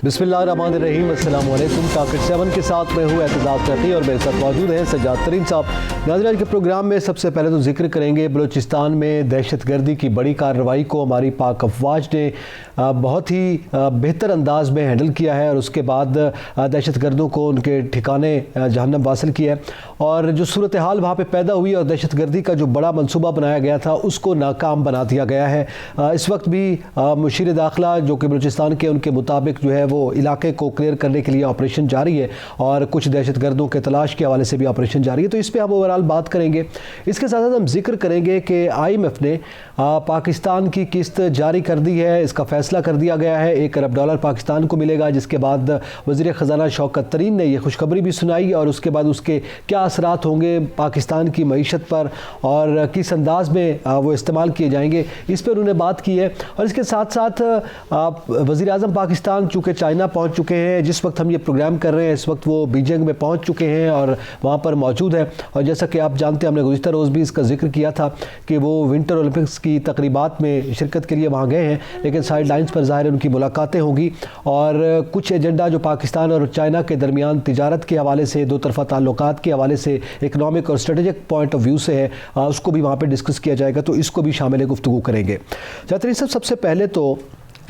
बिस्मिल्लाहिर्रहमानिर्रहीम, अस्सलाम वालेकुम। टॉकेट 7 के साथ मैं हूँ एतजाज़ तकी और मेरे साथ मौजूद हैं सज्जाद तरीन साहब। नाज़रीन, आज के प्रोग्राम में सबसे पहले तो जिक्र करेंगे बलूचिस्तान में दहशतगर्दी की बड़ी कार्रवाई को हमारी पाक अफवाज ने बहुत ही बेहतर अंदाज में हैंडल किया है और उसके बाद दहशतगर्दों को उनके ठिकाने जहन्नम हासिल किया है और जो सूरत हाल वहाँ पर पैदा हुई और दहशतगर्दी का जो बड़ा मनसूबा बनाया गया था उसको नाकाम बना दिया गया है। इस वक्त भी मुशीर दाखिला जो कि बलूचिस्तान के उनके मुताबिक जो है वो इलाके को क्लियर करने के लिए ऑपरेशन जारी है और कुछ दहशतगर्दों के तलाश के हवाले से भी ऑपरेशन जारी है। तो इस पर हम ओवरऑल बात करेंगे। इसके साथ साथ हम जिक्र करेंगे कि IMF ने पाकिस्तान की किस्त जारी कर दी है। इसका फैसला कर दिया गया है, $1 अरब पाकिस्तान को मिलेगा, जिसके बाद वज़ीर ख़जाना शौकत तरीन ने यह खुशखबरी भी सुनाई और उसके बाद उसके क्या असरात होंगे पाकिस्तान की मईशत पर और किस अंदाज में वो इस्तेमाल किए जाएंगे, इस पर उन्होंने बात की है। और इसके साथ साथ वज़ीर आज़म पाकिस्तान चूँकि चाइना पहुँच चुके हैं, जिस वक्त हम ये प्रोग्राम कर रहे हैं इस वक्त वो बीजिंग में पहुँच चुके हैं और वहाँ पर मौजूद है। और जैसा कि आप जानते हैं, हमने गुज़िश्ता रोज़ भी इसका जिक्र किया था कि वो विंटर ओलंपिक्स की तकरीबात में शिरकत के लिए वहाँ गए हैं, लेकिन साइड लाइन्स पर ज़ाहिर उनकी मुलाकातें होंगी और कुछ एजेंडा जो पाकिस्तान और चाइना के दरमियान तिजारत के हवाले से, दो तरफ़ा ताल्लुकात के हवाले से, इकनॉमिक और स्ट्रेटेजिक पॉइंट ऑफ व्यू से है, उसको भी वहाँ पर डिस्कस किया जाएगा। तो इसको भी शामिल गुफ्तगू करेंगे। जातरी साहब, सबसे पहले तो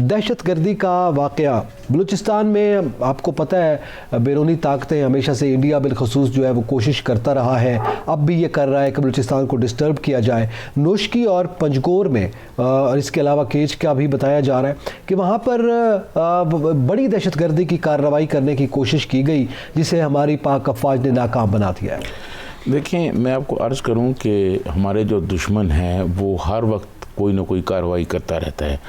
दहशतगर्दी का वाक़या बलूचिस्तान में आपको पता है बैरूनी ताकतें हमेशा से, इंडिया बिलखसूस जो है वो कोशिश करता रहा है, अब भी ये कर रहा है कि बलूचिस्तान को डिस्टर्ब किया जाए। नोशकी और पंजगोर में और इसके अलावा केच का भी बताया जा रहा है कि वहाँ पर बड़ी दहशतगर्दी की कार्रवाई करने की कोशिश की गई, जिसे हमारी पाक अफवाज ने नाकाम बना दिया है। देखिए, मैं आपको अर्ज़ करूँ कि हमारे जो दुश्मन हैं वो हर वक्त कोई ना कोई कार्रवाई करता रहता है।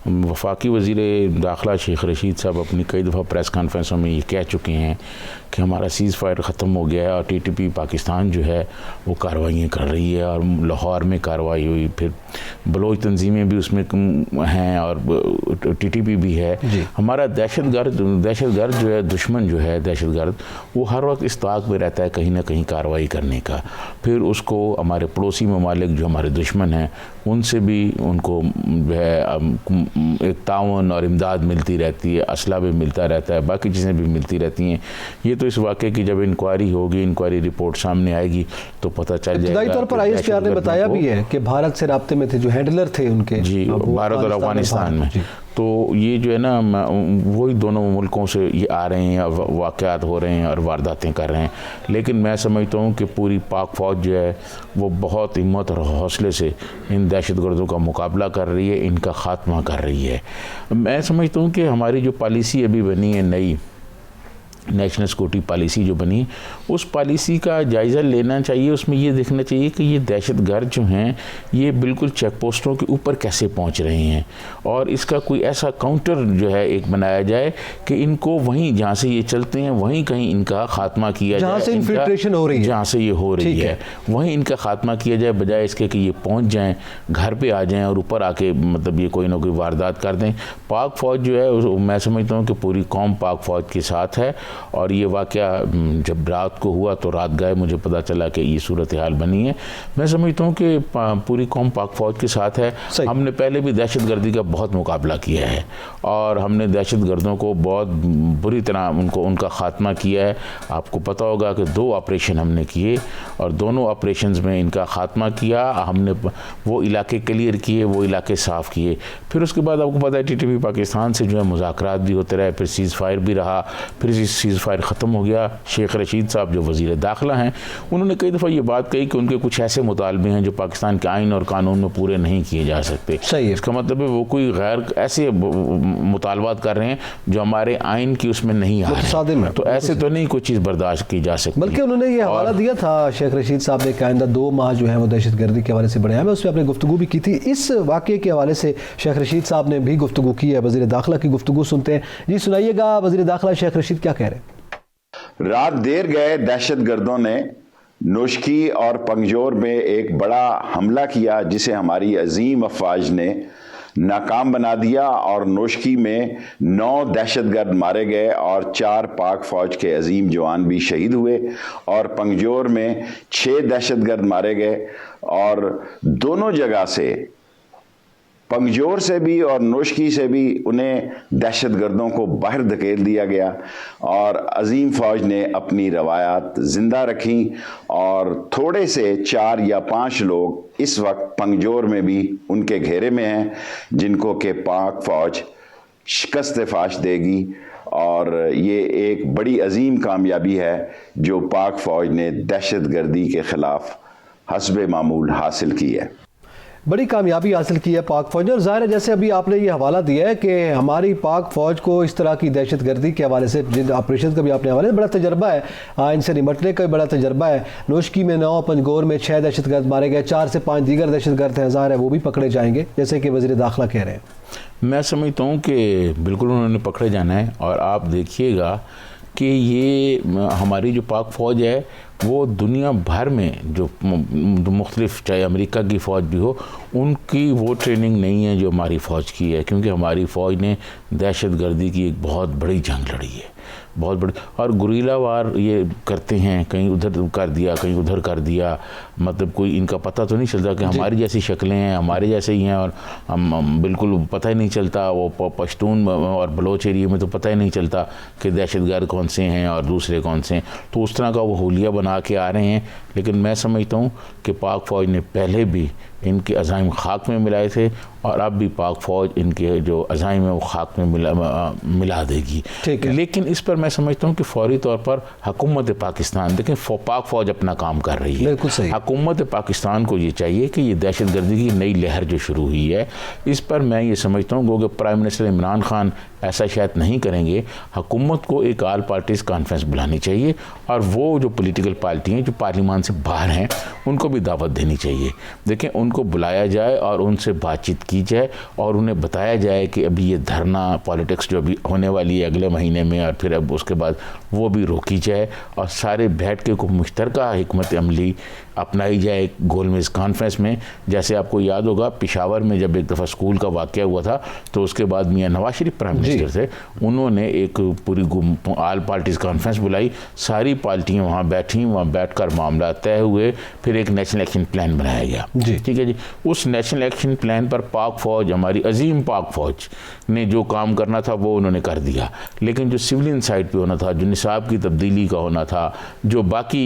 वफाकी वज़ीर दाखिला शेख रशीद साहब अपनी कई दफ़ा प्रेस कॉन्फ्रेंसों में ये कह चुके हैं कि हमारा सीज़ फायर ख़त्म हो गया है और TTP पाकिस्तान जो है वो कार्रवाइयाँ कर रही है और लाहौर में कार्रवाई हुई, फिर बलोच तंजीमें भी उसमें हैं और TTP भी है। हमारा दहशतगर्द जो है, दुश्मन जो है दहशतगर्द, वो हर वक्त इस ताक में रहता है कहीं ना कहीं कार्रवाई करने का। फिर उसको हमारे पड़ोसी ममालिक जो हमारे दुश्मन हैं उनसे भी उनको जो है एक तावन और इमदाद मिलती रहती है, असला भी मिलता रहता है, बाकी चीज़ें भी मिलती रहती हैं। ये तो इस वाक़े की जब इंक्वायरी होगी, इंक्वायरी रिपोर्ट सामने आएगी तो पता चल जाएगा। तौर पर ISPR ने बताया भी है कि भारत से राब्ते में थे, जो हैंडलर थे उनके, जी, भारत और अफगानिस्तान में। तो ये जो है ना, वही दोनों मुल्कों से ये आ रहे हैं, वाक़यात हो रहे हैं और वारदातें कर रहे हैं। लेकिन मैं समझता हूँ कि पूरी पाक फ़ौज जो है वो बहुत हिम्मत और हौसले से इन दहशतगर्दों का मुकाबला कर रही है, इनका ख़ात्मा कर रही है। मैं समझता हूँ कि हमारी जो पॉलिसी अभी बनी है, नई नेशनल सिक्योरिटी पॉलिसी जो बनी, उस पॉलिसी का जायज़ा लेना चाहिए। उसमें ये देखना चाहिए कि ये दहशतगर्द जो हैं ये बिल्कुल चेक पोस्टों के ऊपर कैसे पहुंच रहे हैं और इसका कोई ऐसा काउंटर जो है एक बनाया जाए कि इनको वहीं जहाँ से ये चलते हैं वहीं कहीं इनका खात्मा किया जाए, जहाँ से इन्फिल्ट्रेशन हो रही है, जहाँ से ये हो रही है वहीं इनका खात्मा किया जाए, बजाय इसके कि ये पहुँच जाएँ, घर पर आ जाएँ और ऊपर आके मतलब ये कोई ना कोई वारदात कर दें। पाक फ़ौज जो है, मैं समझता हूँ कि पूरी कौम पाक फ़ौज के साथ है और ये वाक़या जब रात को हुआ तो रात गए मुझे पता चला कि ये सूरत हाल बनी है। मैं समझता हूँ कि पूरी कौम पाक फ़ौज के साथ है। हमने पहले भी दहशतगर्दी का बहुत मुकाबला किया है और हमने दहशतगर्दों को बहुत बुरी तरह उनका ख़ात्मा किया है। आपको पता होगा कि 2 ऑपरेशन हमने किए और दोनों ऑपरेशंस में इनका ख़ात्मा किया। हमने वो इलाके क्लियर किए, वो इलाके साफ़ किए। फिर उसके बाद आपको पता है TTP पाकिस्तान से जो है मुज़ाकरात भी होते रहे, फिर सीज़ फायर भी रहा, फिर सीज़ फायर ख़त्म हो गया। शेख रशीद साहब जो वज़ीर दाखिला हैं उन्होंने कई दफ़ा ये बात कही कि उनके कुछ ऐसे मुतालबे हैं जो पाकिस्तान के आइन और कानून में पूरे नहीं किए जा सकते। सही है। इसका मतलब है वो कोई गैर ऐसे मुतालबात कर रहे हैं जो हमारे आइन की उसमें नहीं आ रहे हैं, तो ऐसे तो नहीं कोई चीज़ बर्दाश्त की जा सकती। बल्कि उन्होंने ये हवाला दिया था शेख रशीद साहब ने कि आइंदा 2 माह जो है वो दहशतगर्दी के हवाले से बढ़ाया। मैं उसमें अपनी गुफ्तगू भी की थी। इस वाक़े के हवाले से शेख रशीद साहब ने भी गुफ्तगू की है। वज़ीर दाखिला की गुफ्तगू सुनते हैं। जी सुनाइएगा, वज़ीर दाखिला शेख रशीद क्या कह रहे हैं। रात देर गए दहशतगर्दों ने नोशकी और पंजोर में एक बड़ा हमला किया, जिसे हमारी अजीम अफवाज ने नाकाम बना दिया और नोशकी में 9 दहशतगर्द मारे गए और 4 पाक फौज के अजीम जवान भी शहीद हुए और पंजोर में 6 दहशतगर्द मारे गए और दोनों जगह से पंगजोर से भी और नोशकी से भी उन्हें दहशतगर्दों को बाहर धकेल दिया गया और अजीम फ़ौज ने अपनी रवायात ज़िंदा रखी और थोड़े से 4 या 5 लोग इस वक्त पंगजोर में भी उनके घेरे में हैं, जिनको के पाक फ़ौज शिकस्त फाश देगी। और ये एक बड़ी अजीम कामयाबी है जो पाक फ़ौज ने दहशतगर्दी के ख़िलाफ़ हस्बे मामूल हासिल की है। बड़ी कामयाबी हासिल की है पाक फ़ौज ने। और ज़ाहिर है जैसे अभी आपने ये हवाला दिया है कि हमारी पाक फ़ौज को इस तरह की दहशतगर्दी के हवाले से, जिन ऑपरेशन का भी आपने हवाले, बड़ा तजर्बा है, इनसे निपटने का भी बड़ा तजर्बा है। नोशकी में 9, पंजगोर में 6 दहशतगर्द मारे गए, 4 से 5 दीगर दहशतगर्द हैं, ज़ाहिर है वो भी पकड़े जाएंगे जैसे कि वज़ीर दाखिला कह रहे हैं। मैं समझता हूँ कि बिल्कुल उन्होंने पकड़े जाना है। और आप देखिएगा कि ये हमारी जो पाक फ़ौज है वो दुनिया भर में जो मुख्तलिफ, चाहे अमेरिका की फ़ौज भी हो, उनकी वो ट्रेनिंग नहीं है जो हमारी फ़ौज की है, क्योंकि हमारी फ़ौज ने दहशतगर्दी की एक बहुत बड़ी जंग लड़ी है, बहुत बड़ी। और गुरीला वार ये करते हैं, कहीं उधर कर दिया, कहीं उधर कर दिया, मतलब कोई इनका पता तो नहीं चलता कि हमारी जैसी शक्लें हैं, हमारे जैसे ही हैं, और हम बिल्कुल पता ही नहीं चलता। वो पश्तून और बलोच एरिया में तो पता ही नहीं चलता कि दहशतगर्द कौन से हैं और दूसरे कौन से हैं। तो उस तरह का वो हुलिया बना के आ रहे हैं। लेकिन मैं समझता हूँ कि पाक फ़ौज ने पहले भी इनके अज़ाइम खाक में मिलाए थे और अब भी पाक फ़ौज इनके जो अज़ाइम है वो खाक में मिला देगी। लेकिन इस पर मैं समझता हूँ कि फौरी तौर पर हुकूमत पाकिस्तान, देखें पाक फ़ौज अपना काम कर रही है, हुकूमत पाकिस्तान को ये चाहिए कि ये दहशतगर्दी की नई लहर जो शुरू हुई है, इस पर मैं ये समझता हूँ कि प्राइम मिनिस्टर इमरान खान ऐसा शायद नहीं करेंगे। हुकूमत को एक ऑल पार्टीज़ कॉन्फ्रेंस बुलानी चाहिए और वो जो पॉलिटिकल पार्टी हैं जो पार्लियामान से बाहर हैं उनको भी दावत देनी चाहिए। देखें, उनको बुलाया जाए और उनसे बातचीत की जाए और उन्हें बताया जाए कि अभी ये धरना पॉलिटिक्स जो अभी होने वाली है अगले महीने में, और फिर अब उसके बाद वो भी रोकी जाए और सारे बैठ के को मुश्तरका हिकमत अमली अपनाई जाए गोलमेज़ कॉन्फ्रेंस में। जैसे आपको याद होगा पिशावर में जब एक दफ़ा स्कूल का वाक़या हुआ था तो उसके बाद मियां नवाज शरीफ प्राइम मिनिस्टर थे, उन्होंने एक पूरी ऑल पार्टीज़ कॉन्फ्रेंस बुलाई, सारी पार्टियां वहाँ बैठी, वहाँ बैठकर मामला तय हुए, फिर एक नेशनल एक्शन प्लान बनाया गया। ठीक है जी। उस नेशनल एक्शन प्लान पर पाक फ़ौज, हमारी अजीम पाक फ़ौज ने जो काम करना था वो उन्होंने कर दिया। लेकिन जो सिविलियन साइड पे होना था, जो निसाब की तब्दीली का होना था, जो बाकी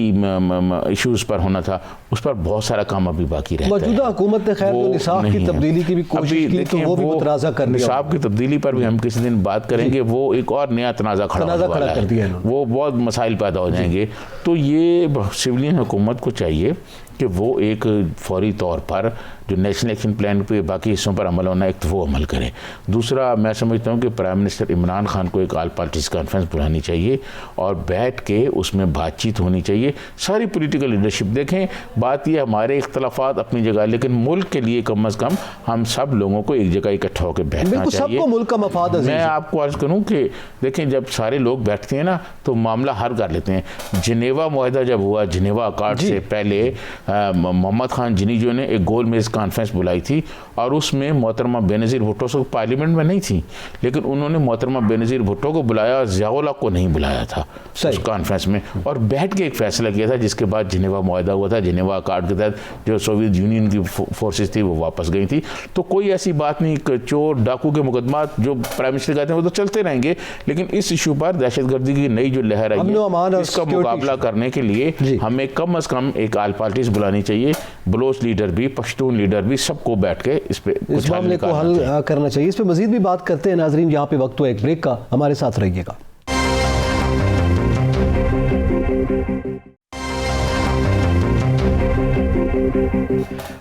इश्यूज़ पर होना था, उस पर बहुत सारा काम अभी बाकी रहता है। मौजूदा हुकूमत ने खैर निसाब की तब्दीली की भी कोशिश की, तो वो भी मुतराज़ा कर दिया। निसाब की तब्दीली पर भी हम किसी दिन बात करेंगे, वो एक और नया तनाज़ा खड़ा कर दिया है, वो बहुत मसाइल पैदा हो जाएंगे। तो ये सिविलियन हुकूमत को चाहिए कि वो एक फौरी तौर पर जो नेशनल एक्शन प्लान पे बाकी हिस्सों पर अमल होना है, एक तो वो अमल करें। दूसरा, मैं समझता हूँ कि प्राइम मिनिस्टर इमरान खान को एक ऑल पार्टीज़ कॉन्फ्रेंस बुलानी चाहिए और बैठ के उसमें बातचीत होनी चाहिए। सारी पॉलिटिकल लीडरशिप, देखें बात ये हमारे इख्तलाफात अपनी जगह, लेकिन मुल्क के लिए कम अज़ कम हम सब लोगों को एक जगह इकट्ठा होकर बैठना चाहिए। सबको मुल्क का मफाद है। मैं आपको अर्ज़ करूँ कि देखें जब सारे लोग बैठते हैं ना तो मामला हल कर लेते हैं। जिनेवा मुआहदा जब हुआ, जिनेवा अकार्ड से पहले मोहम्मद खान जिनीजो ने एक गोलमेज़ कॉन्फ्रेंस बुलाई थी और उसमें मोहतरमा बेनज़ीर भुट्टो से पार्लियामेंट में नहीं थी, लेकिन उन्होंने मोहतरमा बेनज़ीर भुट्टो को बुलाया और ज़ियाउल हक को नहीं बुलाया था उस कॉन्फ्रेंस में, और बैठ के एक फ़ैसला किया था जिसके बाद जिनेवा मुआहदा हुआ था। जिनेवा अकार्ड के तहत जो सोवियत यूनियन की फोर्सेस थी वो वापस गई थी। तो कोई ऐसी बात नहीं, चोर डाकू के मुकदमात जो प्राइम मिनिस्टर कहते हैं वो तो चलते रहेंगे, लेकिन इस इशू पर दहशतगर्दी की नई जो लहर आई है इसका मुकाबला करने के लिए हमें कम अज़ कम एक ऑल पार्टीज़ बुलानी चाहिए। बलोच लीडर भी, पश्तून लीडर भी, सबको बैठ के इस मामले को हल करना चाहिए। इस पर मजीद भी बात करते हैं। नाजरीन, यहाँ पे वक्त हो एक ब्रेक का, हमारे साथ रहिएगा।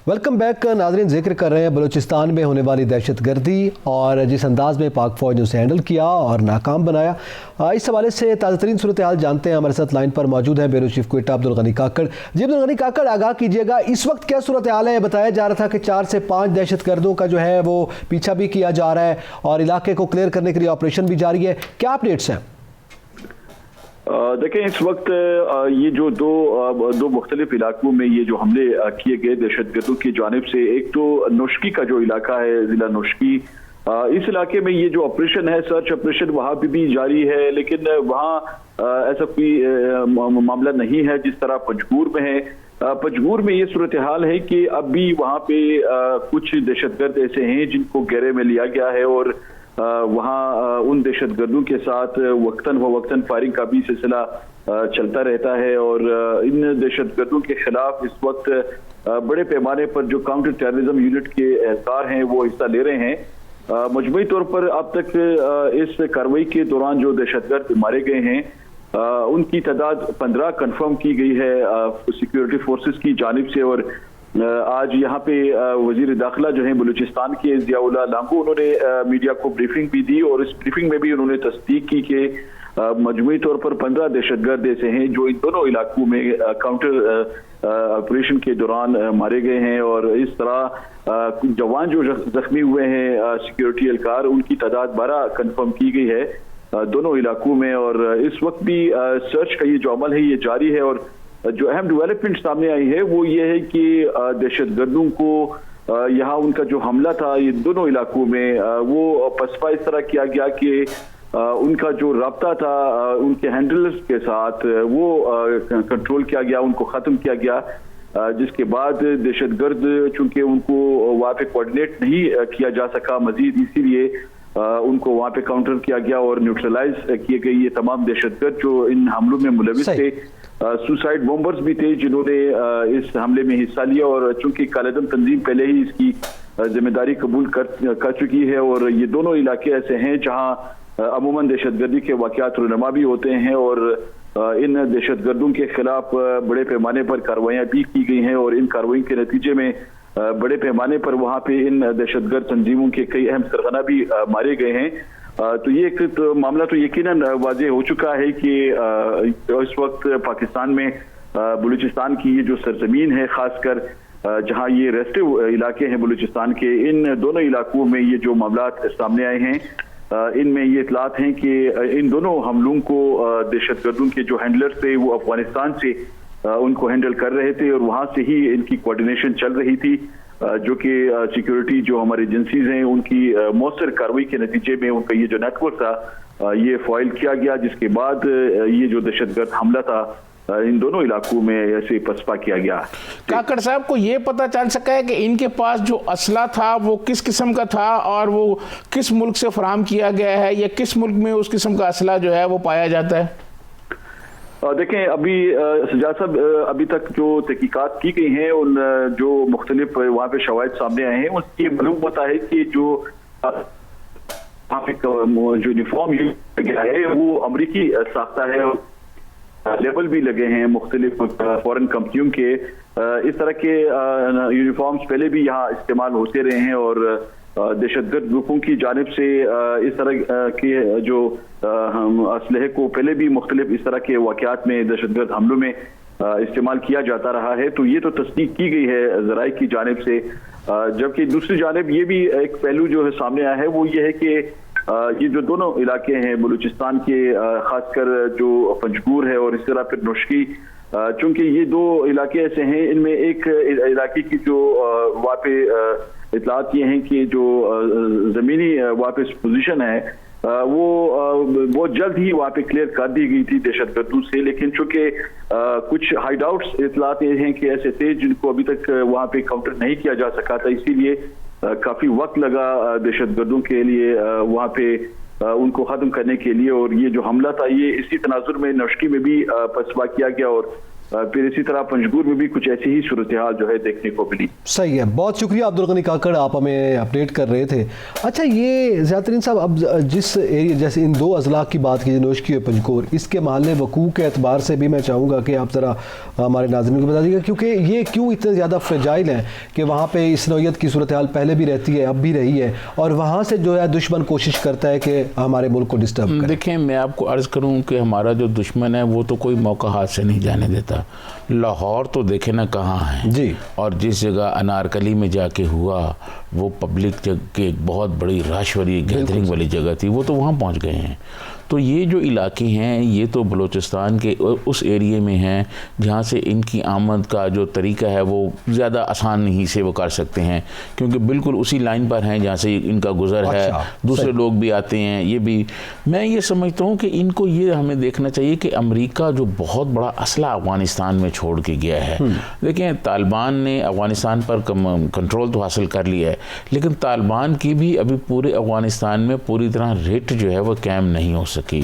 Welcome back. नाज़रीन, जिक्र कर रहे हैं बलूचिस्तान में होने वाली दहशतगर्दी और जिस अंदाज में पाक फ़ौज ने उसे हैंडल किया और नाकाम बनाया, इस हवाले से ताज़ा तरीन सूरत हाल जानते हैं। हमारे साथ लाइन पर मौजूद है ब्यूरो चीफ क्वेटा अब्दुल गनी काकड़। जी अब्दुल गनी काकड़, आगाह कीजिएगा, इस वक्त क्या सूरत हाल है? बताया जा रहा था कि 4 से 5 दहशतगर्दों का जो है वो पीछा भी किया जा रहा है और इलाके को क्लियर करने के लिए ऑपरेशन भी जारी है, क्या अपडेट्स हैं? देखें, इस वक्त ये जो दो मुख्तलिफ इलाकों में ये जो हमले किए गए दहशतगर्दों की जानिब से, एक तो नोशकी का जो इलाका है, जिला नोशकी, इस इलाके में ये जो ऑपरेशन है, सर्च ऑपरेशन वहाँ भी जारी है, लेकिन वहाँ ऐसा कोई मामला नहीं है जिस तरह पंजगूर में है। पंजगूर में ये सूरत हाल है कि अब भी वहाँ पे कुछ दहशतगर्द ऐसे हैं जिनको घेरे में लिया गया है और वहाँ उन दहशतगर्दों के साथ वक्तन फवक्तन फायरिंग का भी सिलसिला चलता रहता है और इन दहशतगर्दों के खिलाफ इस वक्त बड़े पैमाने पर जो काउंटर टेररिज्म यूनिट के एहलकार हैं वो हिस्सा ले रहे हैं। मजमूई तौर पर अब तक इस कार्रवाई के दौरान जो दहशतगर्द मारे गए हैं उनकी तादाद 15 कंफर्म की गई है सिक्योरिटी फोर्सेस की जानिब से। और आज यहाँ पे वजीर दाखिला जो है बलूचिस्तान के ज़ियाउल्लाह लांगो उन्होंने मीडिया को ब्रीफिंग भी दी और इस ब्रीफिंग में भी उन्होंने तस्दीक की कि मजमूई तौर पर 15 दहशतगर्द ऐसे हैं जो इन दोनों इलाकों में काउंटर ऑपरेशन के दौरान मारे गए हैं और इस तरह जवान जो जख्मी हुए हैं सिक्योरिटी एहलकार उनकी तादाद 12 कंफर्म की गई है दोनों इलाकों में। और इस वक्त भी सर्च का ये जो अमल है ये जारी है और जो अहम डेवलपमेंट सामने आई है वो ये है कि दहशतगर्दों को यहाँ उनका जो हमला था ये दोनों इलाकों में वो पसपा इस तरह किया गया कि उनका जो राब्ता था उनके हैंडलर्स के साथ वो कंट्रोल किया गया, उनको ख़त्म किया गया, जिसके बाद दहशतगर्द चूंकि उनको वहाँ पे कोऑर्डिनेट नहीं किया जा सका मजीद, इसीलिए उनको वहाँ पे काउंटर किया गया और न्यूट्रलाइज किए गए ये तमाम दहशतगर्द जो इन हमलों में मुलविस थे। सुसाइड बॉम्बर्स भी थे जिन्होंने इस हमले में हिस्सा लिया और चूंकि कालेदम तंजीम पहले ही इसकी जिम्मेदारी कबूल कर चुकी है और ये दोनों इलाके ऐसे हैं जहाँ अमूमन दहशतगर्दी के वाक़यात रुनमा भी होते हैं और इन दहशतगर्दों के खिलाफ बड़े पैमाने पर कार्रवाइयाँ भी की गई हैं और इन कार्रवाई के नतीजे में बड़े पैमाने पर वहाँ पे इन दहशतगर्द तंजीमों के कई अहम सरगना भी मारे गए हैं। तो ये एक तो मामला तो यकीनन वाज़ेह हो चुका है कि इस वक्त पाकिस्तान में बलूचिस्तान की ये जो सरजमीन है खासकर जहाँ ये रेस्टिव इलाके हैं बलूचिस्तान के, इन दोनों इलाकों में ये जो मामला सामने आए हैं इनमें ये इतलात हैं कि इन दोनों हमलों को दहशतगर्दों के जो हैंडलर्स थे वो अफगानिस्तान से उनको हैंडल कर रहे थे और वहाँ से ही इनकी कोऑर्डिनेशन चल रही थी, जो कि सिक्योरिटी जो हमारी एजेंसीज हैं उनकी मौसर कार्रवाई के नतीजे में उनका ये जो नेटवर्क था ये फॉइल किया गया, जिसके बाद ये जो दहशतगर्द हमला था इन दोनों इलाकों में ऐसे पसपा किया गया। काकड़ साहब को ये पता चल सका है कि इनके पास जो असला था वो किस किस्म का था और वो किस मुल्क से फराहम किया गया है या किस मुल्क में उस किस्म का असला जो है वो पाया जाता है? देखें अभी सजाद साहब अभी तक जो तहकीकात की गई हैं उन जो मुख्तलिफ वहाँ पे शवाहिद सामने आए हैं उसकी मालूम होता है कि जो यूनिफॉर्म गया है वो अमरीकी साख्ता है, लेबल भी लगे हैं मुख्तलिफ फॉरेन कंपनियों के। इस तरह के यूनिफॉर्म्स पहले भी यहाँ इस्तेमाल होते रहे हैं और दहशतगर्द ग्रुपों की जानिब से इस तरह के जो असलहे को पहले भी मुख्तलिफ इस तरह के वाक़यात में दहशतगर्द हमलों में इस्तेमाल किया जाता रहा है। तो ये तो तस्दीक की गई है ज़राए की जानिब से, जबकि दूसरी जानिब ये भी एक पहलू जो है सामने आया है वो ये है कि ये जो दोनों इलाके हैं बलूचिस्तान के खासकर जो पंजगूर है और इस तरह फिर नौशकी, चूंकि ये दो इलाके ऐसे हैं इनमें एक इलाके की जो वहाँ पे इतलात ये हैं कि जो ज़मीनी वहाँ पे पोजीशन है वो बहुत जल्द ही वहाँ पे क्लियर कर दी गई थी दहशतगर्दों से, लेकिन चूंकि कुछ हाइड आउट्स इतलात ये हैं कि ऐसे थे जिनको अभी तक वहाँ पे काउंटर नहीं किया जा सका था, इसीलिए काफी वक्त लगा दहशतगर्दों के लिए वहाँ पे उनको खत्म करने के लिए। और ये जो हमला था ये इसी तनाजुर में नौशकी में भी पसपा किया गया और फिर इसी तरह पंजगूर में भी कुछ ऐसी ही सूरत हाल जो है देखने को मिली। सही है, बहुत शुक्रिया अब्दुल गनी काकड़, आप हमें अपडेट कर रहे थे। अच्छा ये ज़ियातरीन साहब, अब जिस एरिया जैसे इन दो अजला की बात की नौशकी और पंजगूर, इसके महल वकूफ़ के अतबार से भी मैं चाहूँगा कि आप ज़रा हमारे नाज़रीन को बता दीजिएगा, क्योंकि ये क्यों इतने ज़्यादा फ्रेजाइल हैं कि वहाँ पर इस नौयत की सूरत हाल पहले भी रहती है अब भी रही है और वहाँ से जो है दुश्मन कोशिश करता है कि हमारे मुल्क को डिस्टर्ब करें। देखें मैं आपको अर्ज़ करूँ कि हमारा जो दुश्मन है वो तो कोई मौका हाथ से नहीं जाने देता। लाहौर तो देखे ना कहाँ है जी, और जिस जगह अनारकली में जाके हुआ वो पब्लिक की एक बहुत बड़ी रश वाली गैदरिंग वाली जगह थी, वो तो वहाँ पहुँच गए हैं। तो ये जो इलाके हैं ये तो बलूचिस्तान के उस एरिए में हैं जहाँ से इनकी आमद का जो तरीका है वो ज़्यादा आसान नहीं से वो कर सकते हैं, क्योंकि बिल्कुल उसी लाइन पर हैं जहाँ से इनका गुज़र है, दूसरे लोग भी आते हैं। ये भी मैं ये समझता हूँ कि इनको ये हमें देखना चाहिए कि अमेरिका जो बहुत बड़ा असला अफ़गानिस्तान में छोड़ के गया है, देखें तालिबान ने अफ़गानिस्तान पर कंट्रोल तो हासिल कर लिया है, लेकिन तालिबान की भी अभी पूरे अफ़गानिस्तान में पूरी तरह रेट जो है वो कायम नहीं हो की,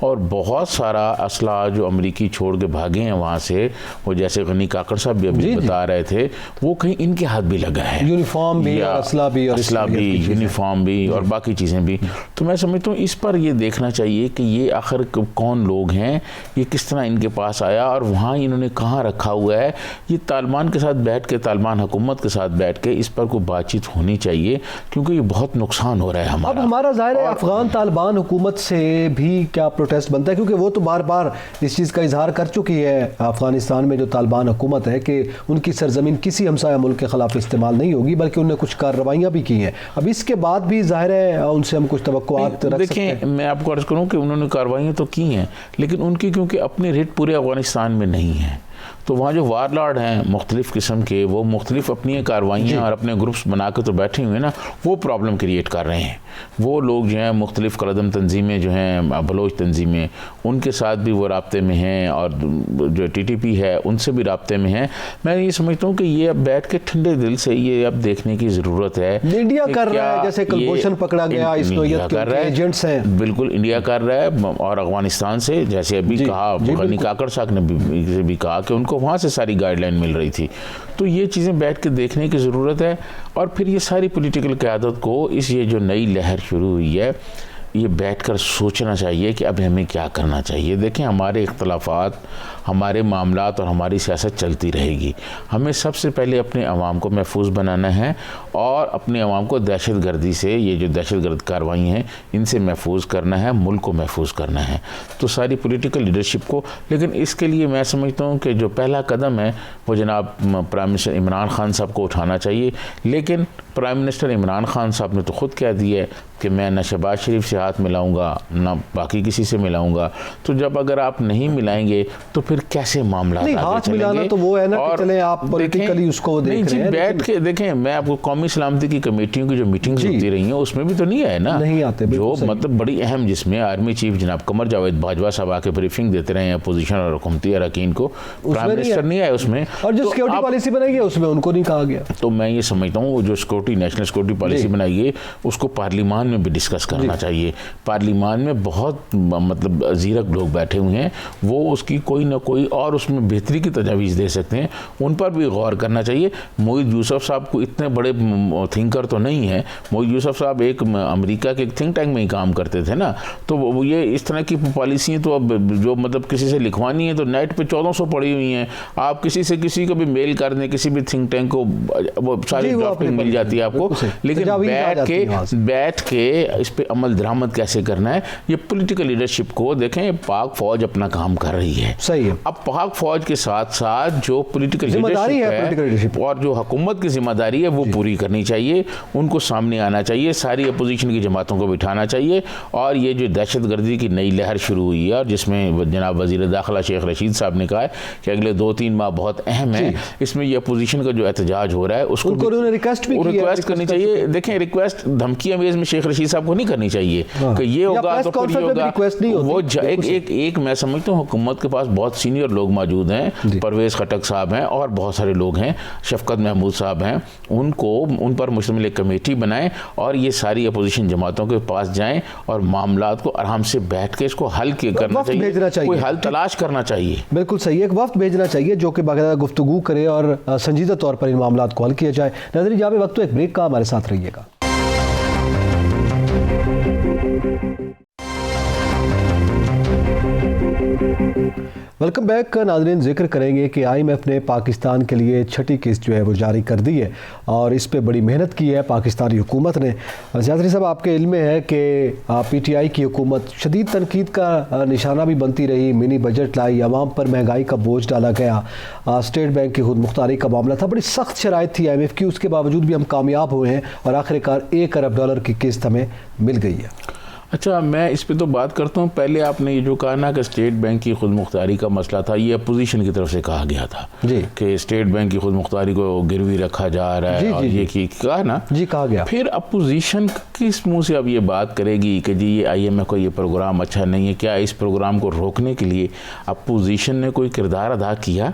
और बहुत सारा असला जो अमेरिकी छोड़ के भागे हैं वहाँ से, वो जैसे गनी काकड़ साहब भी अभी बता रहे थे, वो कहीं इनके हाथ भी लगा है, यूनिफॉर्म भी और असला भी यूनिफॉर्म भी और बाकी चीज़ें भी। तो मैं समझता हूँ इस पर ये देखना चाहिए कि ये आखिर कौन लोग हैं, ये किस तरह इनके पास आया और वहाँ इन्होंने कहाँ रखा हुआ है। ये तालिबान के साथ बैठ के, तालिबान हुकूमत के साथ बैठ के इस पर कोई बातचीत होनी चाहिए, क्योंकि ये बहुत नुकसान हो रहा है हमारा। अब हमारा ज़ाहिर है अफगान तालिबान हुकूमत से भी क्या प्रोटेस्ट बनता है, क्योंकि वो तो बार बार इस चीज़ का इजहार कर चुकी है अफगानिस्तान में जो तालिबान हुकूमत है कि उनकी सरजमीन किसी हमसाया मुल्क के ख़िलाफ़ इस्तेमाल नहीं होगी, बल्कि उन्होंने कुछ कार्रवाइयाँ भी की हैं। अब इसके बाद भी ज़ाहिर है उनसे हम कुछ तवक्कुआत रख सकते हैं। देखें, मैं आपको अर्ज़ करूँ कि उन्होंने कार्रवाइयाँ तो की हैं, लेकिन उनकी क्योंकि अपने रेट पूरे अफगानिस्तान में नहीं है, तो वहाँ जो वारलॉर्ड हैं मुख्तलिफ़ किस्म के, वो मुख्तलिफ़ अपनी कार्रवाइयाँ और अपने ग्रुप्स बना के तो बैठे हुए हैं ना, वो प्रॉब्लम क्रिएट कर रहे हैं। वो लोग जो हैं मुख्तलिफ़ कलदम तंजीमें जो हैं, बलोच तंजीमें, उनके साथ भी वो राब्ते में हैं, और जो TTP है उनसे भी राब्ते में हैं। मैं ये समझता हूँ कि ये अब बैठ के ठंडे दिल से ये अब देखने की ज़रूरत है। इंडिया कर रहा है, जैसे कुलभूषण पकड़ा गया, इस नोयत के एजेंट्स हैं, बिल्कुल इंडिया कर रहा है, और अफगानिस्तान से जैसे अभी कहा गनी काकड़ साहब ने भी कहा कि उनको वहाँ से सारी गाइडलाइन मिल रही थी। तो ये चीज़ें बैठ के देखने की ज़रूरत है, और फिर ये सारी पॉलिटिकल क़यादत को इस ये जो नई लहर शुरू हुई है, ये बैठकर सोचना चाहिए कि अब हमें क्या करना चाहिए। देखें, हमारे इख्तलाफात, हमारे मामलात और हमारी सियासत चलती रहेगी। हमें सबसे पहले अपने अवाम को महफूज बनाना है, और अपने अवाम को दहशत गर्दी से, ये जो दहशत गर्द कार्रवाई हैं, इनसे महफूज करना है, मुल्क को महफूज करना है। तो सारी पॉलिटिकल लीडरशिप को, लेकिन इसके लिए मैं समझता हूँ कि जो पहला कदम है वो जनाब प्राइम मिनिस्टर इमरान खान साहब को उठाना चाहिए। लेकिन प्राइम मिनिस्टर इमरान खान साहब ने तो ख़ुद कह दिया है कि मैं न शहबाज शरीफ से हाथ मिलाऊंगा, ना बाकी किसी से मिलाऊंगा। तो जब अगर आप नहीं मिलाएंगे तो फिर कैसे मामला हाथ मिलाना तो वो है ना कि चले आप पॉलिटिकली उसको देख रहे हैं। बैठ के देखें, मैं आपको कौमी सलामती की कमेटियों की जो मीटिंग्स होती रही हैं उसमें भी तो नहीं आए ना, नहीं आते जो मतलब बड़ी अहम, जिसमें आर्मी चीफ जनाब कमर जावेद बाजवा साहब आके ब्रीफिंग देते रहे हैं अपोजिशन और हुकूमती अरकान को, प्राइम मिनिस्टर नहीं आए उसमें। और जो सिक्योरिटी पॉलिसी बनाई है उसमें उनको नहीं कहा गया। तो मैं ये समझता हूँ वो जो सिक्योरिटी, नेशनल सिक्योरिटी पॉलिसी बनाई है, उसको पार्लियामान में भी डिस्कस करना चाहिए। पार्लियामान में बहुत मतलब ज़ीरक लोग बैठे हुए हैं, वो उसकी कोई ना कोई और उसमें बेहतरी की तजावीज़ दे सकते हैं, उन पर भी गौर करना चाहिए। मोहित यूसुफ साहब को इतने बड़े थिंकर तो नहीं है। मोहित यूसुफ साहब एक अमेरिका के थिंक टैंक में ही काम करते थे ना, तो ये इस तरह की पॉलिसी तो अब जो मतलब किसी से लिखवानी है तो नेट पे 1400 पड़ी हुई हैं। आप किसी से किसी को भी मेल कर दें, किसी भी थिंक टैंक को, वो सारी ड्राफ्टिंग मिल जाती है आपको। लेकिन बैठ के इस पे अमल दरामद कैसे करना है, ये पॉलिटिकल लीडरशिप को देखें। पाक फौज अपना काम कर रही है, सही है। अब पाक फौज के साथ साथ जो पॉलिटिकल लीडरशिप है और जो हुकूमत की जिम्मेदारी है वो पूरी करनी चाहिए, उनको सामने आना चाहिए, सारी अपोजिशन की जमातों को बिठाना चाहिए। और ये जो दहशतगर्दी की नई लहर शुरू हुई है, और जिसमें जनाब वज़ीर दाखिला शेख रशीद साहब ने कहा है कि अगले 2-3 माह बहुत अहम है, इसमें ये अपोजिशन का जो एहतजाज हो रहा है उसको रिक्वेस्ट करनी चाहिए। देखें, रिक्वेस्ट धमकी अमेज में शेख रशीद साहब को नहीं करनी चाहिए कि ये होगा तो फिर ये होगा। वो एक मैं समझता हूँ हुकूमत के पास बहुत सीनियर लोग मौजूद हैं, परवेज़ खटक साहब हैं और बहुत सारे लोग हैं, शफकत महमूद साहब हैं, उन पर मुश्तमिल एक कमेटी बनाएं और ये सारी अपोजिशन जमातों के पास जाएं और मामलात को आराम से बैठ के इसको हल करना चाहिए, कोई हल तलाश करना चाहिए। बिल्कुल सही, एक वक्त भेजना चाहिए जो कि बाकायदा गुफ्तगू करे और संजीदा तौर पर इन मामलात को हल किया जाए। नाज़रीन, जहाँ पे वक्त तो एक ब्रेक का, हमारे साथ रहिएगा। Welcome back. नाज़रीन, जिक्र करेंगे कि IMF ने पाकिस्तान के लिए छठी किस्त जो है वो जारी कर दी है और इस पे बड़ी मेहनत की है पाकिस्तानी हुकूमत ने। ज़्यादातर साहब, आपके इल्म में है कि PTI की हुकूमत शदीद तनकीद का निशाना भी बनती रही, मिनी बजट लाई, आवाम पर महंगाई का बोझ डाला गया, स्टेट बैंक की खुद मुख्तारी का मामला था, बड़ी सख्त शराइत थी IMF की। उसके बावजूद भी हम कामयाब हुए हैं और आखिरकार $1 अरब की किस्त हमें मिल गई है। अच्छा, मैं इस पे तो बात करता हूँ। पहले आपने ये जो कहा ना कि स्टेट बैंक की खुद मुख्तारी का मसला था, ये अपोजिशन की तरफ से कहा गया था जी कि स्टेट बैंक की खुद मुख्तारी को गिरवी रखा जा रहा है, और ये कहा ना जी, कहा गया। फिर अपोजिशन किस मुंह से अब ये बात करेगी कि जी ये IMF का ये प्रोग्राम अच्छा नहीं है? क्या इस प्रोग्राम को रोकने के लिए अपोजिशन ने कोई किरदार अदा किया?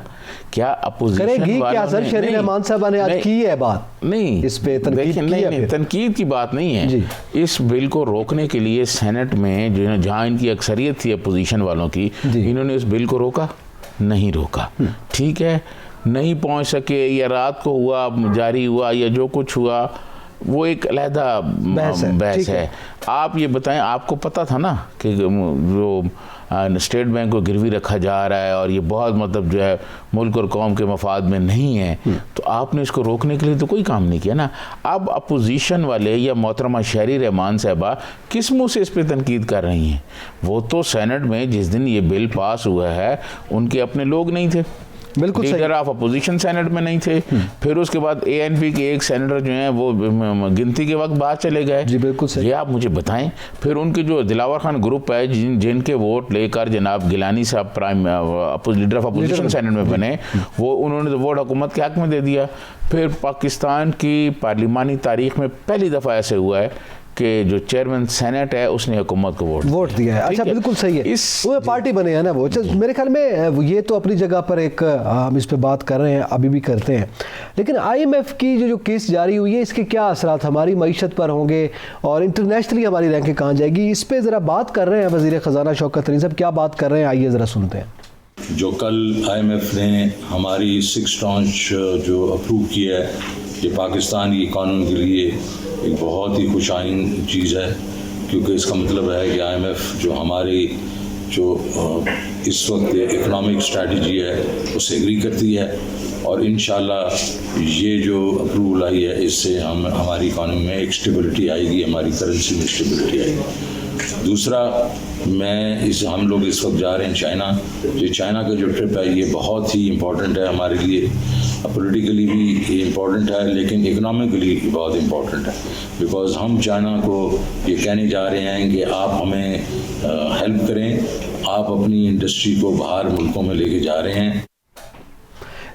क्या अपोजिशन करेगी? क्या सर शरीन रहमान साहब ने आज की है बात? नहीं, इस पे तनकीद की बात नहीं है। इस बिल को रोकने के लिए सेनेट में जहां इनकी अक्सरियत थी अपोजिशन वालों की, इन्होंने इस बिल को रोका नहीं? रोका, ठीक है, नहीं पहुंच सके या रात को हुआ, जारी हुआ, या जो कुछ हुआ वो एक अलहदा बहस है। आप ये बताएं, आपको पता था ना कि जो स्टेट बैंक को गिरवी रखा जा रहा है और ये बहुत मतलब जो है मुल्क और कौम के मफाद में नहीं है, तो आपने इसको रोकने के लिए तो कोई काम नहीं किया ना। अब अपोजिशन वाले या मोहतरमा शहरी रहमान साहबा किस मुंह से इस पर तनकीद कर रही हैं? वो तो सेनेट में जिस दिन ये बिल पास हुआ है उनके अपने लोग नहीं थे, बिल्कुल लीडर ऑफ अपोजिशन सेनेट में नहीं थे। फिर उसके बाद ANP के एक सेनेटर जो हैं वो गिनती के वक्त बाहर चले गए। जी बिल्कुल सही। ये आप मुझे बताएं। फिर उनके जो दिलावर खान ग्रुप है जिनके वोट लेकर जनाब गिलानी साहब लीडर ऑफ अपोजिशन सेनेट में बने, वो उन्होंने तो वोट हुकूमत के हक में दे दिया। फिर पाकिस्तान की पार्लिमानी तारीख में पहली दफ़ा ऐसे हुआ है कि जो चेयरमैन सेनेट है उसने हुकूमत को वोट दिया है। अच्छा, बिल्कुल सही है, वो पार्टी बने हैं ना वो। मेरे ख्याल में ये तो अपनी जगह पर एक हम इस पे बात कर रहे हैं, अभी भी करते हैं, लेकिन IMF की जो केस जारी हुई है इसके क्या असरात हमारी मईशत पर होंगे और इंटरनेशनली हमारी रैंकिंग कहाँ जाएगी? इस पर ज़रा बात कर रहे हैं वज़ीर ख़जाना शौकत तरीन साहब, क्या बात कर रहे हैं, आइए ज़रा सुनते हैं। जो कल IMF ने हमारी 6 ट्रांच जो अप्रूव किया है, ये पाकिस्तान की इकॉनमी के लिए एक बहुत ही खुशाइन चीज़ है, क्योंकि इसका मतलब है कि IMF जो हमारी जो इस वक्त इकनॉमिक स्ट्रेटजी है उससे एग्री करती है, और इंशाल्लाह ये जो अप्रूवल आई है इससे हमारी इकॉनमी में एक स्टेबिलिटी आएगी, हमारी करेंसी में स्टेबिलिटी आएगी। दूसरा, हम लोग इस वक्त जा रहे हैं चाइना। ये चाइना का जो ट्रिप है ये बहुत ही इम्पोर्टेंट है हमारे लिए, पॉलिटिकली भी इम्पोर्टेंट है लेकिन इकोनॉमिकली भी बहुत इम्पोर्टेंट है, बिकॉज़ हम चाइना को ये कहने जा रहे हैं कि आप हमें हेल्प करें, आप अपनी इंडस्ट्री को बाहर मुल्कों में लेके जा रहे हैं।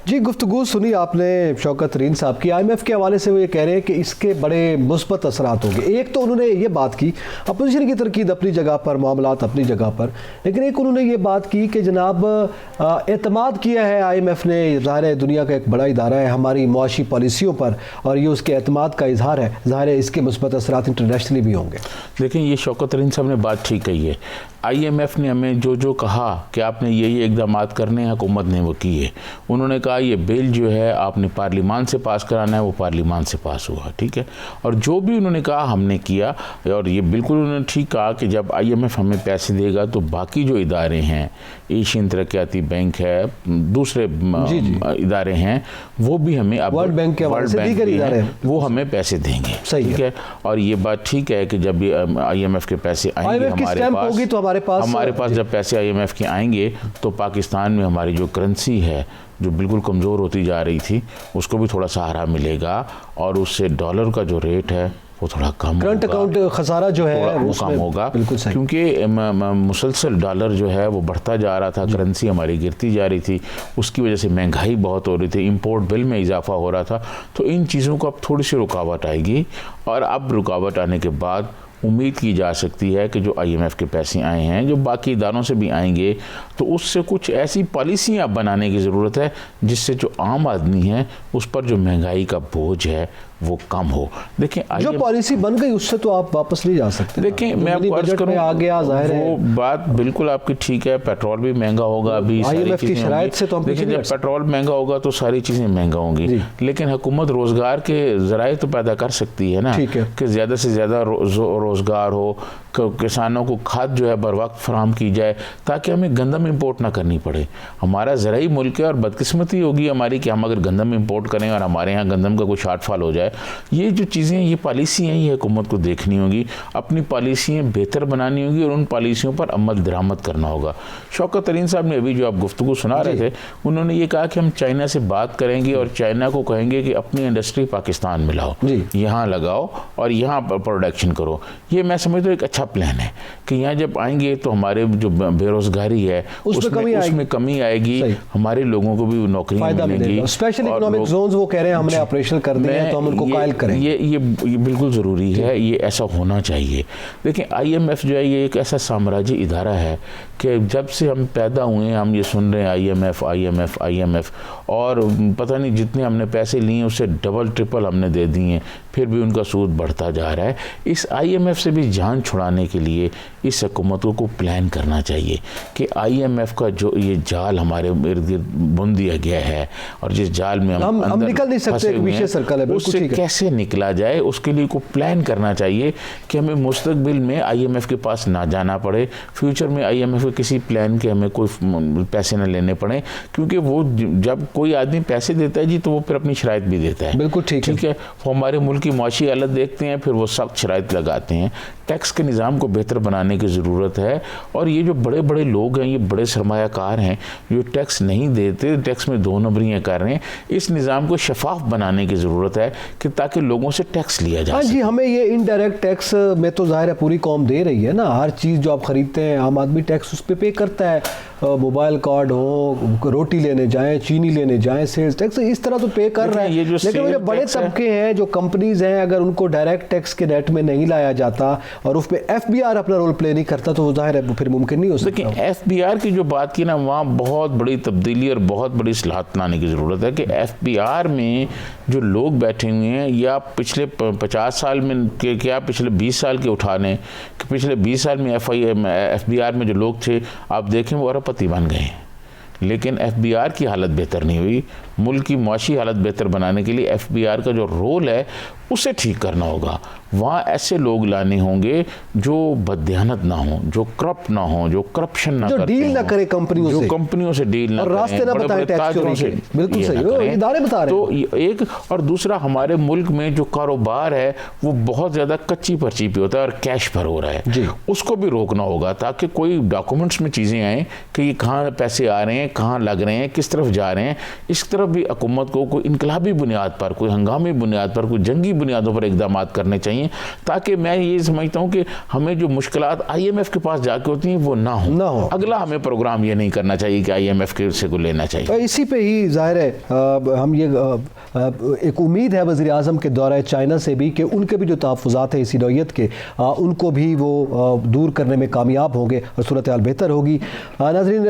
जी, गुफ्तगू सुनी आपने शौकत तरीन साहब की। IMF के हवाले से वो ये कह रहे हैं कि इसके बड़े मुस्बत असरात होंगे। एक तो उन्होंने ये बात की अपोजिशन की तरकीद अपनी जगह पर, मामलात अपनी जगह पर, लेकिन एक उन्होंने ये बात की कि जनाब एतमाद किया है IMF ने, ज़ाहिर है दुनिया का एक बड़ा इदारा है, हमारी मुआशी पॉलिसियों पर, और ये उसके एतमाद का इजहार है। ज़ाहिर है इसके मुस्बत असरात इंटरनेशनली भी होंगे। लेकिन ये शौकत तरीन साहब ने बात ठीक कही है। IMF ने हमें जो कहा कि आपने यही इकदाम करने हैं, हुकूमत ने वो किए। उन्होंने कहा ये बिल जो है आपने पार्लिमान से पास कराना है, वो पार्लिमान से पास हुआ, ठीक है, और जो भी उन्होंने कहा हमने किया। और ये बिल्कुल उन्होंने ठीक कहा कि जब IMF हमें पैसे देगा तो बाकी जो इदारे हैं, एशियन तरक्याती बैंक है, दूसरे इदारे हैं, वो भी हमें वर्ल्ड बैंक के इदारे वो हमें पैसे देंगे, ठीक है। और ये बात ठीक है कि जब IMF के पैसे आएंगे हमारे पास जब पैसे IMF के आएंगे तो पाकिस्तान में हमारी जो करेंसी है जो बिल्कुल कमज़ोर होती जा रही थी उसको भी थोड़ा सहारा मिलेगा, और उससे डॉलर का जो रेट है वो थोड़ा कम, करंट अकाउंट खसारा जो है वो कम होगा, क्योंकि मुसलसल डॉलर जो है वो बढ़ता जा रहा था, करेंसी हमारी गिरती जा रही थी, उसकी वजह से महंगाई बहुत हो रही थी, इंपोर्ट बिल में इजाफा हो रहा था। तो इन चीज़ों को अब थोड़ी सी रुकावट आएगी, और अब रुकावट आने के बाद उम्मीद की जा सकती है कि जो IMF के पैसे आए हैं, जो बाकी इदारों से भी आएंगे, तो उससे कुछ ऐसी पॉलिसियाँ बनाने की ज़रूरत है जिससे जो आम आदमी है उस पर जो महंगाई का बोझ है वो कम हो। देखिए जो पॉलिसी बन गई उससे तो आप वापस नहीं जा सकते। देखिए मैं आपको अर्ज करूं, आ गया, जाहिर है वो बात बिल्कुल आपकी ठीक है, पेट्रोल भी महंगा होगा, अभी IMF की शराइत से तो हम देखिए जब पेट्रोल महंगा होगा तो सारी चीज़ें महंगा होंगी, लेकिन हुकूमत रोज़गार के ज़राए तो पैदा कर सकती है ना, कि ज़्यादा से ज़्यादा रोज़गार हो, किसानों को खाद जो है बर वक्त फराहम की जाए ताकि हमें गंदम इंपोर्ट ना करनी पड़े। हमारा ज़राई मुल्क है और बदकिस्मती होगी हमारी कि हम अगर गंदम इंपोर्ट करें और हमारे यहाँ गंदम का कोई शॉर्टफॉल हो जाए। ये जो चीज़ें, ये पॉलिसी हैं, ये हुकूमत को देखनी होगी, अपनी पॉलिसियाँ बेहतर बनानी होगी और उन पॉलिसियों पर अमल दरामद करना होगा। शौकत तरीन साहब ने अभी जो आप गुफ्तगू सुना रहे थे, उन्होंने ये कहा कि हम चाइना से बात करेंगे और चाइना को कहेंगे कि अपनी इंडस्ट्री पाकिस्तान में लाओ, यहाँ लगाओ और यहाँ पर प्रोडक्शन करो। ये मैं समझता हूँ एक अच्छा प्लान है कि यहाँ जब आएंगे तो हमारे जो बेरोजगारी है उसमें कमी आएगी, हमारे लोगों को भी नौकरियां मिलेंगी। स्पेशल इकोनॉमिक जोन्स वो कह रहे हैं हमने ऑपरेशनल कर दिए हैं तो हम उनको कायल करें। ये बिल्कुल ज़रूरी है, ये ऐसा होना चाहिए। देखिए IMF जो है ये एक ऐसा साम्राज्य इदारा है कि जब से हम पैदा हुए हैं हम ये सुन रहे हैं IMF और पता नहीं जितने हमने पैसे लिए उससे डबल ट्रिपल हमने दे दिए हैं, फिर भी उनका सूद बढ़ता जा रहा है। इस IMF से भी जान छुड़ाने के लिए इस हुकूमतों को प्लान करना चाहिए कि IMF का जो ये जाल हमारे इर्द गिर्द बुन दिया गया है और जिस जाल में हम निकल नहीं सकते, विशेष सर्कल है, उससे कैसे निकला जाए उसके लिए को प्लान करना चाहिए कि हमें मुस्तकबिल में IMF के पास ना जाना पड़े, फ्यूचर में IMF के किसी प्लान के हमें कोई पैसे ना लेने पड़े, क्योंकि वो जब कोई आदमी पैसे देता है जी तो वो फिर अपनी शराइत भी देता है। बिल्कुल ठीक है। वो हमारे मुल्क की माशी हालत देखते हैं, फिर वो सख्त शराइत लगाते हैं। टैक्स के निज़ाम को बेहतर बनाने की ज़रूरत है और ये जो बड़े बड़े लोग हैं, ये बड़े सरमायाकार हैं जो टैक्स नहीं देते, टैक्स में 2 नंबरियाँ कर रहे हैं, इस निज़ाम को शफाफ बनाने की ज़रूरत है कि ताकि लोगों से टैक्स लिया जाए। हाँ जी, हमें ये इनडायरेक्ट टैक्स में तो ज़ाहिर है पूरी कौम दे रही है ना, हर चीज़ जो आप ख़रीदते हैं आम आदमी टैक्स उस पर पे करता है, मोबाइल कार्ड हो, रोटी लेने जाएं, चीनी लेने जाएं, सेल्स टैक्स इस तरह तो पे कर रहे हैं। लेकिन वो जो बड़े तबके हैं, जो कंपनीज हैं, अगर उनको डायरेक्ट टैक्स के नेट में नहीं लाया जाता और उस पर FBR अपना रोल प्ले नहीं करता तो वो जाहिर है फिर मुमकिन नहीं हो सकता। लेकिन FBR की जो बात की ना, वहाँ बहुत बड़ी तब्दीली और बहुत बड़ी इस्लाहत लाने की ज़रूरत है कि FBR में जो लोग बैठे हुए हैं या पिछले 50 साल में क्या पिछले 20 साल के उठा लें कि पिछले 20 साल में FBR में जो लोग थे आप देखें वो अरबपति बन गए हैं, लेकिन FBR की हालत बेहतर नहीं हुई। मुल्क की माशी हालत बेहतर बनाने के लिए FBR का जो रोल है उसे ठीक करना होगा। वहाँ ऐसे लोग लाने होंगे जो बददियानत ना हो, जो करप्ट ना हो, जो करप्शन ना जो डील ना करे कंपनियों से, जो कंपनियों से डील ना और रास्ते ना बताएं टैक्स चोरी के। बिल्कुल सही, इदारे बता रहे हैं। तो एक और दूसरा, हमारे मुल्क में जो कारोबार है वो बहुत ज़्यादा कच्ची पर्ची पे होता है और कैश पर हो रहा है, उसको भी रोकना होगा ताकि कोई डॉक्यूमेंट्स में चीज़ें आएँ कि ये कहाँ पैसे आ रहे हैं, कहाँ लग रहे हैं, किस तरफ जा रहे हैं। इस तरफ भी हुकूमत को कोई इनकलाबी बुनियाद पर, कोई हंगामी बुनियाद पर, कोई जंगी बुनियादों पर इकदाम करने चाहिए ताकि मैं ये समझता हूँ कि हमें जो मुश्किलात IMF के पास जाके होती हैं वो ना हो। अगला हमें प्रोग्राम ये नहीं करना चाहिए कि IMF के से को लेना चाहिए। इसी पे ही जाहिर है हम ये एक उम्मीद है वज़ीर आज़म के दौरे चाइना से भी कि उनके भी जो तहफ़्फ़ुज़ात हैं इसी नौइयत के उनको भी वो दूर करने में कामयाब होंगे और सूरत हाल बेहतर होगी। नाज़रीन,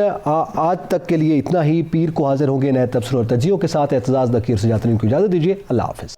आज तक के लिए इतना ही। पीर को हाजिर होंगे नए तबसरों और तज्ज़ियों के साथ। एतज़ाज़ नकीर से जाते हैं, इनको इजाज़त दीजिए। अल्लाह हाफ़िज़।